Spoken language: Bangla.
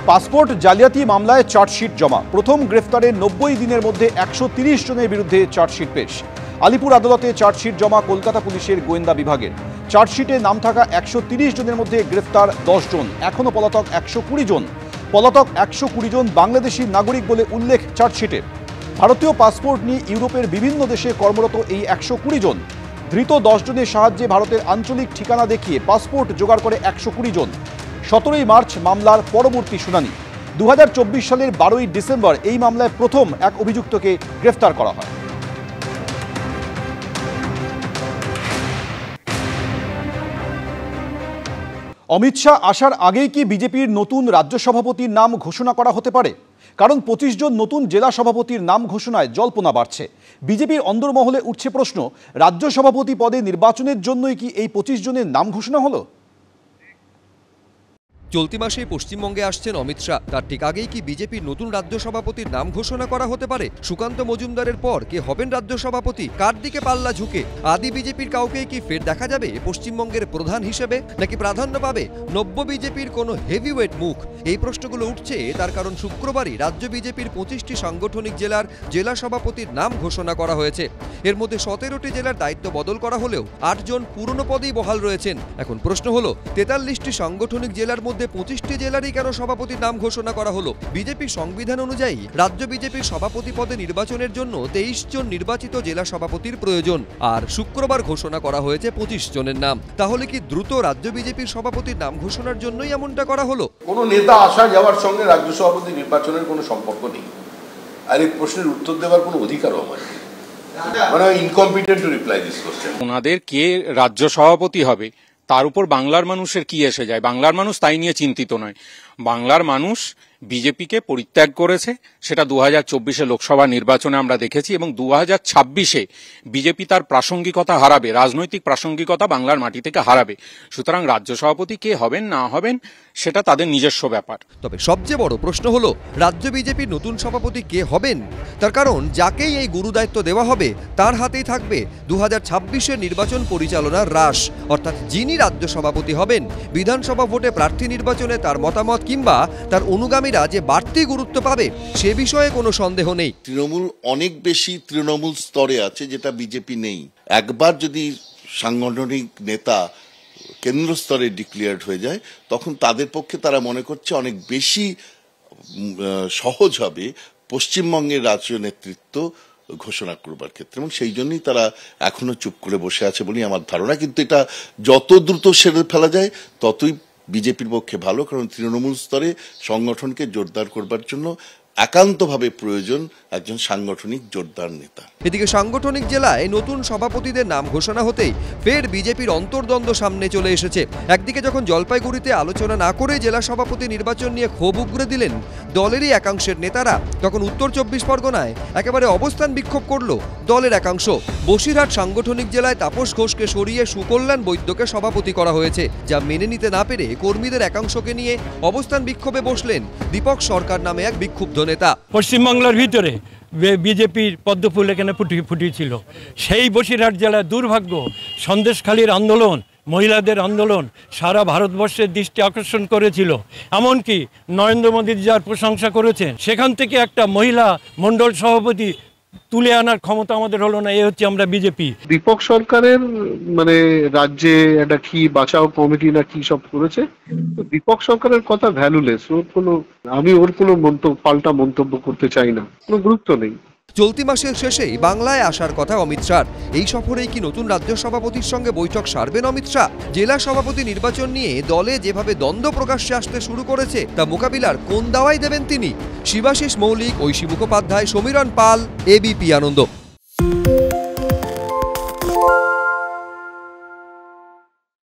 পাসপোর্ট জালিয়াতি মামলায় চার্জশিট জমা। প্রথম গ্রেফতারে 90 দিনের মধ্যে 130 জনের বিরুদ্ধে চার্জশিট পেশ। আলিপুর আদালতে চার্জশিট জমা কলকাতা পুলিশের গোয়েন্দা বিভাগের। চার্জশিটে নাম থাকা 130 জনের মধ্যে গ্রেফতার 10 জন, এখনও পলাতক 120 জন। পলাতক 120 জন বাংলাদেশি নাগরিক বলে উল্লেখ চার্জশিটে। ভারতীয় পাসপোর্ট নিয়ে ইউরোপের বিভিন্ন দেশে কর্মরত এই 120 জন। ধৃত 10 জনের সাহায্যে ভারতের আঞ্চলিক ঠিকানা দেখিয়ে পাসপোর্ট জোগাড় করে 120 জন। 17 মার্চ মামলার পরবর্তী শুনানি। 2024 সালের 12 ডিসেম্বর এই মামলায় প্রথম এক অভিযুক্তকে গ্রেফতার করা হয়। অমিত শাহ আসার আগেই কি বিজেপির নতুন রাজ্য সভাপতির নাম ঘোষণা করা হতে পারে? কারণ 25 জন নতুন জেলা সভাপতির নাম ঘোষণায় জল্পনা বাড়ছে। বিজেপির অন্দরমহলে উঠছে প্রশ্ন, রাজ্য সভাপতি পদে নির্বাচনের জন্যই কি এই 25 জনের নাম ঘোষণা হলো? চলতি মাসে পশ্চিমবঙ্গে আসছেন অমিত শাহ, তার ঠিক আগেই কি বিজেপির নতুন রাজ্য সভাপতির নাম ঘোষণা করা হতে পারে? সুকান্ত মজুমদারের পর কে হবেন রাজ্য সভাপতি? কার দিকে পাল্লা ঝুঁকে? আদি বিজেপির কাউকে কি ফের দেখা যাবে পশ্চিমবঙ্গের প্রধান হিসেবে, নাকি প্রাধান্য পাবে নব্য বিজেপির কোনো হেভিওয়েট মুখ? এই প্রশ্নগুলো উঠছে তার কারণ শুক্রবারই রাজ্য বিজেপির 25টি সাংগঠনিক জেলার জেলা সভাপতির নাম ঘোষণা করা হয়েছে। এর মধ্যে 17টি জেলার দায়িত্ব বদল করা হলেও 8 জন পুরনো পদেই বহাল রয়েছেন। এখন প্রশ্ন হলো, 43টি সাংগঠনিক জেলার মধ্যে 25টি জেলারই কেন সভাপতির নাম ঘোষণা করা হলো? বিজেপির সংবিধান অনুযায়ী রাজ্য বিজেপির সভাপতি পদে নির্বাচনের জন্য 23 জন নির্বাচিত জেলা সভাপতির প্রয়োজন, আর শুক্রবার ঘোষণা করা হয়েছে 25 জনের নাম। তাহলে কি দ্রুত রাজ্য বিজেপির সভাপতির নাম ঘোষণার জন্যই এমনটা করা হলো? কোনো নেতা আসা যাওয়ার সঙ্গে রাজ্য সভাপতি নির্বাচনের কোনো সম্পর্ক নেই, আর এই প্রশ্নের উত্তর দেওয়ার কোনো অধিকারও আমার নেই। মানে incompetent to reply this question. ওনাদের কে রাজ্য সভাপতি হবে তার উপর বাংলার মানুষের কি এসে যায়? বাংলার মানুষ তাই নিয়ে চিন্তিত নয়। বাংলার মানুষ বিজেপিকে পরিত্যাগ করেছে, সেটা 2024 লোকসভা নির্বাচনে আমরা দেখেছি, এবং 2026 বিজেপি তার প্রাসঙ্গিকতা হারাবে, রাজনৈতিক প্রাসঙ্গিকতা বাংলার মাটি থেকে হারাবে। সুতরাং রাজ্য সভাপতি কে হবেন না হবেন সেটা তাদের নিজস্ব ব্যাপার। তবে সবচেয়ে বড় প্রশ্ন হলো, রাজ্য বিজেপির নতুন সভাপতি কে হবেন? তার কারণ যাকেই এই গুরু দায়িত্ব দেওয়া হবে তার হাতেই থাকবে 2026 নির্বাচন পরিচালনার রাশ। অর্থাৎ যিনি রাজ্য সভাপতি হবেন, বিধানসভা ভোটে প্রার্থী নির্বাচনে তার মতামত কিংবা তার অনুগামী যে বাড়তি গুরুত্ব পাবে সে বিষয়ে কোনো সন্দেহ নেই। তৃণমূল অনেক বেশি তৃণমূল স্তরে আছে, যেটা বিজেপি নেই। একবার যদি সাংগঠনিক নেতা কেন্দ্র স্তরে ডিক্লেয়ার্ড হয়ে যায়, তখন তাদের পক্ষে তারা মনে করছে অনেক বেশি সহজ হবে পশ্চিমবঙ্গের রাজ্য নেতৃত্ব ঘোষণা করবার ক্ষেত্রে, এবং সেই জন্যই তারা এখনো চুপ করে বসে আছে বলেই আমার ধারণা। কিন্তু এটা যত দ্রুত সেরে ফেলা যায় ততই বিজেপির পক্ষে ভালো, কারণ তৃণমূল স্তরে সংগঠনকে জোরদার করবার জন্য একান্তভাবে প্রয়োজন একজন সাংগঠনিক জোরদার নেতা। এদিকে সাংগঠনিক জেলায় নতুন সভাপতিদের নাম ঘোষণা হতেই ফের বিজেপির অন্তর্দ্বন্দ্ব সামনে চলে এসেছে। একদিকে যখন জলপাইগুড়িতে আলোচনা না করে জেলা সভাপতি নির্বাচন নিয়ে ক্ষোভ উগরে দিলেন দলেরই একাংশের নেতারা, তখন উত্তর 24 পরগনায় একেবারে অবস্থান বিক্ষোভ করল দলের একাংশ। বসিরহাট সাংগঠনিক জেলায় তাপস ঘোষকে সরিয়ে সুকল্যাণ বৈদ্যকে সভাপতি করা হয়েছে, যা মেনে নিতে না পেরে কর্মীদের একাংশকে নিয়ে অবস্থান বিক্ষোভে বসলেন দীপক সরকার নামে এক বিক্ষুব্ধ নেতা। পশ্চিমবাংলার ভিতরে বিজেপির পদ্মফুল এখানে ফুটিয়েছিল। সেই বসিরহাট জেলার দুর্ভাগ্য, সন্দেশখালীর আন্দোলন, মহিলাদের আন্দোলন সারা ভারতবর্ষের দৃষ্টি আকর্ষণ করেছিল। এমনকি নরেন্দ্র মোদী যার প্রশংসা করেছেন, সেখান থেকে একটা মহিলা মণ্ডল সভাপতি তুলে আনার ক্ষমতা আমাদের হলো না। এই হচ্ছে আমরা বিজেপি। দীপক সরকারের মানে রাজ্যে একটা কি বাঁচাও কমিটি না কি সব করেছে, তো দীপক সরকারের কথা ভ্যালুলেস। আমি ওর কোনো পাল্টা মন্তব্য করতে চাই না, কোনো গুরুত্ব নেই। চলতি মাসের শেষেই বাংলায় আসার কথা অমিত শাহ। এই সফরেই কি নতুন রাজ্য সভাপতির সঙ্গে বৈঠক সারবেন অমিত শাহ? জেলা সভাপতি নির্বাচন নিয়ে দলে যেভাবে দ্বন্দ্ব প্রকাশ্যে আসতে শুরু করেছে তা মোকাবিলার কোন দাওয়াই দেবেন তিনি? শিবাশিস মৌলিক, ঐশী মুখোপাধ্যায়, সমীরণ পাল, এবিপি আনন্দ।